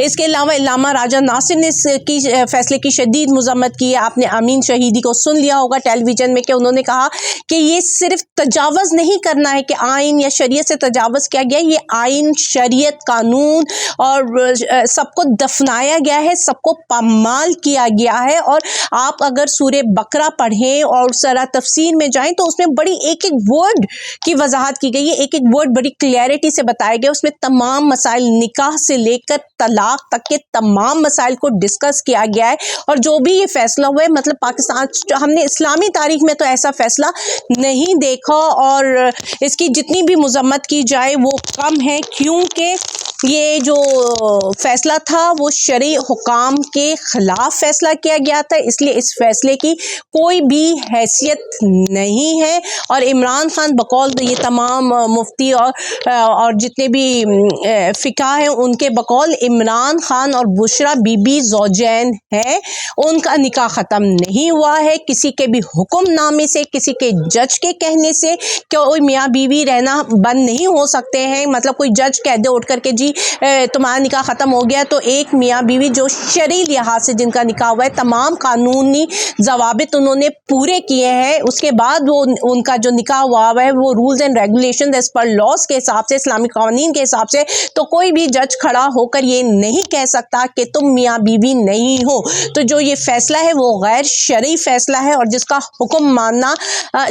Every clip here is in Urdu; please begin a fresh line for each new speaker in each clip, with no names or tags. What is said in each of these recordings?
اس کے علاوہ علامہ راجہ ناصر نے اس کی فیصلے کی شدید مذمت کی ہے. آپ نے امین شہیدی کو سن لیا ہوگا ٹیلی ویژن میں کہ انہوں نے کہا کہ یہ صرف تجاوز نہیں کرنا ہے کہ آئین یا شریعت سے تجاوز کیا گیا، یہ آئین، شریعت، قانون اور سب کو دفنایا گیا ہے، سب کو پامال کیا گیا ہے. اور آپ اگر سورہ بقرہ پڑھیں اور ذرا تفسیر میں جائیں تو اس میں بڑی ایک ایک ورڈ کی وضاحت کی گئی ہے، ایک ایک ورڈ بڑی کلیئرٹی سے بتایا گیا. اس میں تمام مسائل، نکاح سے لے کر طلاق تک کے تمام مسائل کو ڈسکس کیا گیا ہے. اور جو بھی یہ فیصلہ ہوا ہے، مطلب پاکستان، ہم نے اسلامی تاریخ میں تو ایسا فیصلہ نہیں دیکھا، اور اس کی جتنی بھی مذمت کی جائے وہ کم ہے، کیونکہ یہ جو فیصلہ تھا وہ شرعی حکام کے خلاف فیصلہ کیا گیا تھا، اس لیے اس فیصلے کی کوئی بھی حیثیت نہیں ہے. اور عمران خان بقول یہ تمام مفتی اور جتنے بھی فقہ ہیں، ان کے بقول عمران خان اور بشرا بی بی زوجین ہے، ان کا نکاح ختم نہیں ہوا ہے. کسی کے بھی حکم نامے سے، کسی کے جج کے کہنے سے کوئی میاں بیوی رہنا بند نہیں ہو سکتے ہیں. مطلب کوئی جج کہہ دے اٹھ کر کے جی تمہارا نکاح ختم ہو گیا، تو ایک میاں بیوی جو شرعی لحاظ سے جن کا نکاح ہوا ہے، تمام قانونی ضوابط انہوں نے پورے کیے ہیں، اس کے بعد وہ ان کا جو نکاح ہوا ہے وہ rules and regulation as per laws کے حساب سے، اسلامی قوانین کے حساب سے، تو کوئی بھی جج کھڑا ہو کر یہ نہیں کہہ سکتا کہ تم میاں بیوی نہیں ہو. تو جو یہ فیصلہ ہے وہ غیر شرعی فیصلہ ہے، اور جس کا حکم ماننا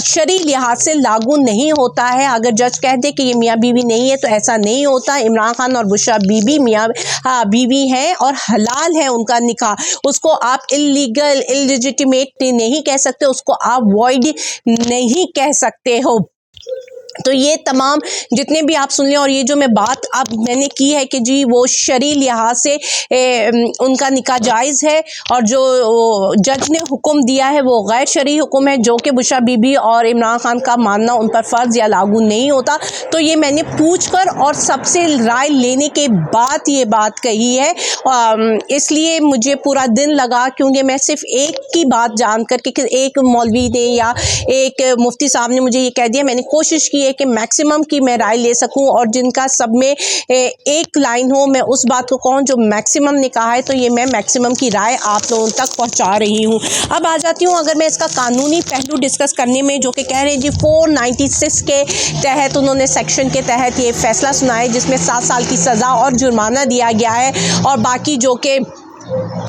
شرعی لحاظ سے لاگو نہیں ہوتا ہے. اگر جج کہہ دے کہ یہ میاں بیوی نہیں ہے تو ایسا نہیں ہوتا. عمران خان اور بشرا بی بی میاں بیوی ہیں اور حلال ہے ان کا نکاح. اس کو آپ اللیگل، اللیجیٹیمیٹ نہیں کہہ سکتے، اس کو آپ وائڈ نہیں کہہ سکتے ہو. تو یہ تمام جتنے بھی آپ سن لیں، اور یہ جو میں بات اب میں نے کی ہے کہ جی وہ شرعی لحاظ سے ان کا نکاح جائز ہے، اور جو جج نے حکم دیا ہے وہ غیر شرعی حکم ہے، جو کہ بشرا بی بی اور عمران خان کا ماننا ان پر فرض یا لاگو نہیں ہوتا. تو یہ میں نے پوچھ کر اور سب سے رائے لینے کے بعد یہ بات کہی ہے. اس لیے مجھے پورا دن لگا، کیونکہ میں صرف ایک کی بات جان کر کے، ایک مولوی نے یا ایک مفتی صاحب نے مجھے یہ کہہ دیا، میں نے کوشش کی ہے کہ میکسیمم کی میں رائے لے سکوں، اور جن کا سب میں ایک لائن ہو، میں اس بات کو کہوں جو میکسیمم نے کہا ہے. تو یہ میں میکسیمم کی رائے آپ لوگوں تک پہنچا رہی ہوں. اب آ جاتی ہوں اگر میں اس کا قانونی پہلو ڈسکس کرنے میں، جو کہ کہہ رہے ہیں جی 496 کے تحت انہوں نے سیکشن کے تحت یہ فیصلہ سنا ہے، جس میں 7 سال کی سزا اور جرمانہ دیا گیا ہے. اور باقی جو کہ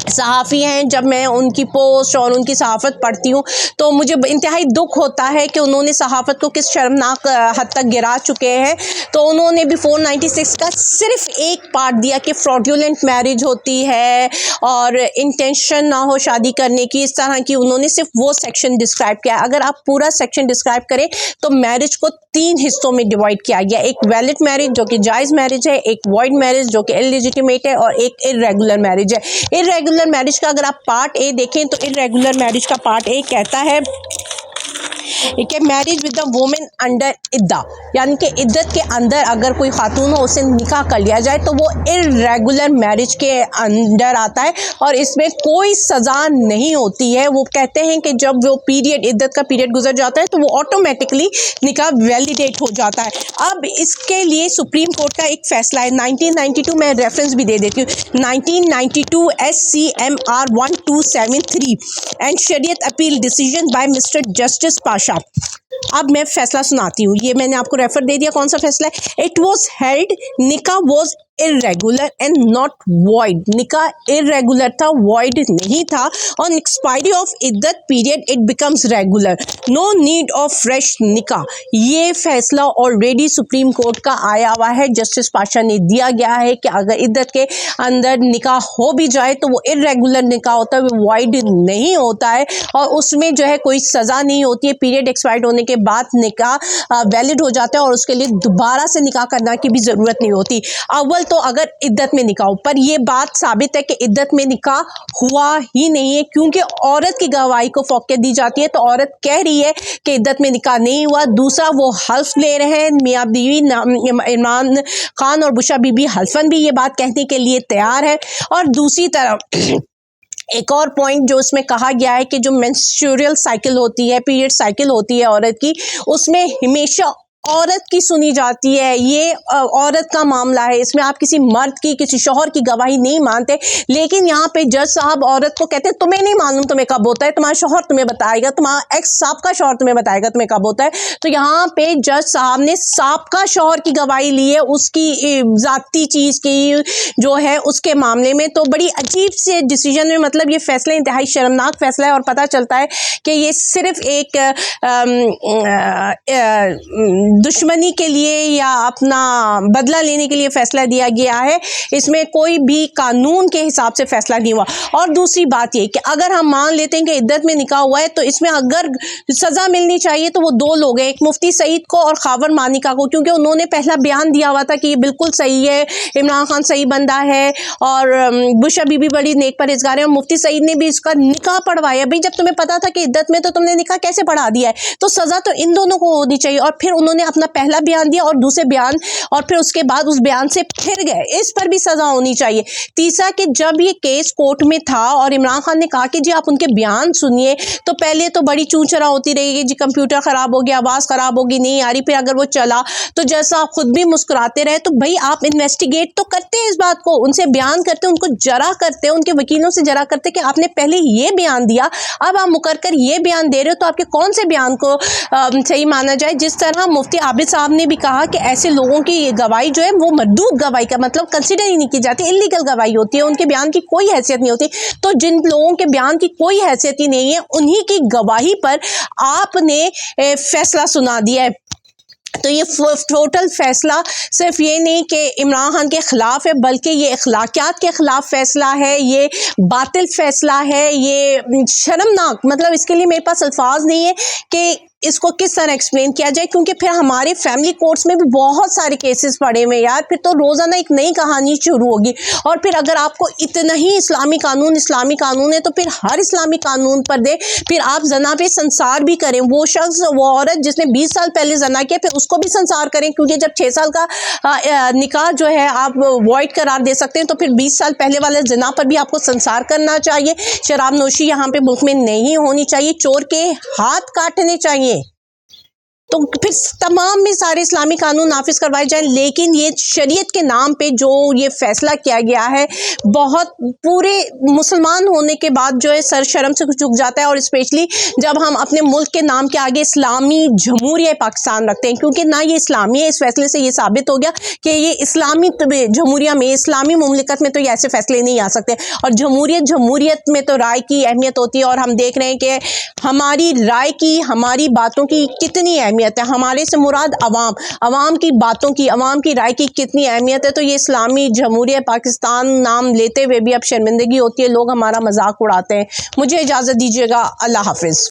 صحافی ہیں، جب میں ان کی پوسٹ اور ان کی صحافت پڑھتی ہوں تو مجھے انتہائی دکھ ہوتا ہے کہ انہوں نے صحافت کو کس شرمناک حد تک گرا چکے ہیں. تو انہوں نے بھی 496 کا صرف ایک پارٹ دیا کہ فراڈیولنٹ میرج ہوتی ہے اور انٹینشن نہ ہو شادی کرنے کی، اس طرح کی انہوں نے صرف وہ سیکشن ڈسکرائب کیا. اگر آپ پورا سیکشن ڈسکرائب کریں تو میرج کو 3 حصوں میں ڈیوائڈ کیا گیا. ایک ویلڈ میرج جو کہ جائز میرج ہے، ایک وائڈ میرج جو کہ اللیجیٹیمیٹ ہے، اور ایک ارریگولر میرج ہے. ارریگولر میرج کا اگر آپ پارٹ اے دیکھیں تو ارریگولر میرج کا پارٹ اے کہتا ہے کہ marriage with the woman under عدہ، یعنی کہ عدت کے اندر اگر کوئی خاتون ہو اسے نکاح کر لیا جائے تو وہ ارریگولر میرج کے اندر آتا ہے، اور اس میں کوئی سزا نہیں ہوتی ہے. وہ کہتے ہیں کہ جب وہ پیریڈ، عدت کا پیریڈ گزر جاتا ہے تو وہ آٹومیٹکلی نکاح ویلیڈیٹ ہو جاتا ہے. اب اس کے لیے سپریم کورٹ کا ایک فیصلہ ہے 1992، میں ریفرنس بھی دے دیتی ہوں، 1992 SCMR 1273 اینڈ شریعت appeal decision by mister justice Pasha. اب میں فیصلہ سناتی ہوں، یہ میں نے آپ کو ریفر دے دیا کون سا فیصلہ ہے. اٹ واز ہیلڈ، نکاح was irregular and not void. نکاح irregular تھا، void نہیں تھا. on expiry of عدت period it becomes regular. no need of fresh نکاح. یہ فیصلہ already سپریم کورٹ کا آیا ہوا ہے، جسٹس پاشا نے دیا گیا ہے کہ اگر عدت کے اندر نکاح ہو بھی جائے تو وہ irregular نکاح ہوتا ہے، وہ void نہیں ہوتا ہے، اور اس میں جو ہے کوئی سزا نہیں ہوتی ہے. پیریڈ ایکسپائرڈ ہونے کے بعد نکاح ویلڈ ہو جاتا ہے، اور اس کے لیے دوبارہ سے نکاح کرنا کی بھی ضرورت نہیں ہوتی. اول تو اگر عدت میں نکاح ہو، پر یہ بات ثابت ہے کہ عدت میں نکاح ہوا ہی نہیں ہے، کیونکہ عورت کی گواہی کو فوقیت دی جاتی ہے. تو عورت کہہ رہی ہے کہ عدت میں نکاح نہیں ہوا. دوسرا وہ حلف لے رہے ہیں، میاں بیوی عمران خان اور بشرا بی بی حلفاً بھی یہ بات کہنے کے لیے تیار ہے. اور دوسری طرف ایک اور پوائنٹ جو اس میں کہا گیا ہے کہ جو مینسٹریل سائیکل ہوتی ہے، پیریڈ سائیکل ہوتی ہے عورت کی، اس میں ہمیشہ عورت کی سنی جاتی ہے، یہ عورت کا معاملہ ہے، اس میں آپ کسی مرد کی کسی شوہر کی گواہی نہیں مانتے، لیکن یہاں پہ جج صاحب عورت کو کہتے ہیں تمہیں نہیں معلوم تمہیں کب ہوتا ہے، تمہارا شوہر تمہیں بتائے گا، تمہارا ایکس سابقہ شوہر تمہیں بتائے گا تمہیں کب ہوتا ہے۔ تو یہاں پہ جج صاحب نے سابقہ شوہر کی گواہی لی ہے اس کی ذاتی چیز کی جو ہے اس کے معاملے میں، تو بڑی عجیب سے ڈیسیجن میں، مطلب یہ فیصلہ انتہائی شرمناک فیصلہ ہے، اور پتہ چلتا ہے کہ یہ صرف ایک دشمنی کے لیے یا اپنا بدلہ لینے کے لیے فیصلہ دیا گیا ہے، اس میں کوئی بھی قانون کے حساب سے فیصلہ نہیں ہوا۔ اور دوسری بات یہ کہ اگر ہم مان لیتے ہیں کہ عدت میں نکاح ہوا ہے تو اس میں اگر سزا ملنی چاہیے تو وہ دو لوگ ہیں، ایک مفتی سعید کو اور خاور مانیکا کو، کیونکہ انہوں نے پہلا بیان دیا ہوا تھا کہ یہ بالکل صحیح ہے، عمران خان صحیح بندہ ہے، اور بشرا بی بی بڑی نیک پرہیزگار ہے، اور مفتی سعید نے بھی اس کا نکاح پڑھوایا۔ بھئی جب تمہیں پتا تھا کہ عدت میں تو تم نے نکاح کیسے پڑھا دیا ہے؟ تو سزا تو ان دونوں کو ہونی چاہیے۔ اور پھر انہوں نے اپنا پہلا بیان دیا اور دوسرے بیان، اور پھر اس کے بعد اس بیان سے پھر گئے، اس پر بھی سزا ہونی چاہیے۔ تیسرا کہ جب یہ کیس کورٹ میں تھا اور عمران خان نے کہا کہ جی آپ ان کے بیان سنیے، تو پہلے تو بڑی چونچرا ہوتی رہی کہ جی کمپیوٹر خراب ہو گیا، آواز خراب ہوگی، نہیں آ رہی، پھر اگر وہ چلا تو جیسا آپ خود بھی مسکراتے رہے، تو بھئی آپ انویسٹیگیٹ تو کرتے ہیں اس بات کو، ان سے بیان کرتے، ان کو جرح کرتے، ان کے وکیلوں سے جرح کرتے کہ آپ نے پہلے یہ بیان دیا، اب آپ مکر کر یہ بیان دے رہے ہو، تو آپ کے کون سے بیان کو صحیح مانا جائے؟ جس طرح مفتی عابد صاحب نے بھی کہا کہ ایسے لوگوں کی گواہی جو ہے وہ مردود گواہی کا مطلب کنسیڈر ہی نہیں کی جاتی، انلیگل گواہی ہوتی ہے، ان کے بیان کی کوئی حیثیت نہیں ہوتی۔ تو جن لوگوں کے بیان کی کوئی حیثیت ہی نہیں ہے، انہی کی گواہی پر آپ نے فیصلہ سنا دیا ہے۔ تو یہ ٹوٹل فیصلہ صرف یہ نہیں کہ عمران خان کے خلاف ہے، بلکہ یہ اخلاقیات کے خلاف فیصلہ ہے، یہ باطل فیصلہ ہے، یہ شرمناک، مطلب اس کے لیے میرے پاس الفاظ نہیں ہے کہ اس کو کس طرح ایکسپلین کیا جائے، کیونکہ پھر ہمارے فیملی کورٹس میں بھی بہت سارے کیسز پڑے ہوئے یار، پھر تو روزانہ ایک نئی کہانی شروع ہوگی۔ اور پھر اگر آپ کو اتنا ہی اسلامی قانون ہے تو پھر ہر اسلامی قانون پر دے، پھر آپ زنا پہ سنسار بھی کریں، وہ شخص، وہ عورت جس نے 20 سال پہلے زنا کیا، پھر اس کو بھی سنسار کریں، کیونکہ جب 6 سال کا نکاح جو ہے آپ وائڈ قرار دے سکتے ہیں، تو پھر 20 سال پہلے والے زنا پر بھی آپ کو سنسار کرنا چاہیے۔ شراب نوشی یہاں پہ ملک میں نہیں ہونی چاہیے، چور کے ہاتھ کاٹنے چاہیے، تو پھر تمام میں سارے اسلامی قانون نافذ کروائے جائیں۔ لیکن یہ شریعت کے نام پہ جو یہ فیصلہ کیا گیا ہے، بہت پورے مسلمان ہونے کے بعد جو ہے سر شرم سے جھک جاتا ہے، اور اسپیشلی جب ہم اپنے ملک کے نام کے آگے اسلامی جمہوریہ پاکستان رکھتے ہیں، کیونکہ نہ یہ اسلامی ہے، اس فیصلے سے یہ ثابت ہو گیا کہ یہ اسلامی جمہوریہ میں، اسلامی مملکت میں تو یہ ایسے فیصلے نہیں آ سکتے۔ اور جمہوریت میں تو رائے کی اہمیت ہوتی ہے، اور ہم دیکھ رہے ہیں کہ ہماری رائے کی، ہماری باتوں کی کتنی اہمیت ہے، ہمارے سے مراد عوام کی باتوں کی، عوام کی رائے کی کتنی اہمیت ہے۔ تو یہ اسلامی جمہوریہ پاکستان نام لیتے ہوئے بھی اب شرمندگی ہوتی ہے، لوگ ہمارا مذاق اڑاتے ہیں۔ مجھے اجازت دیجیے گا، اللہ حافظ۔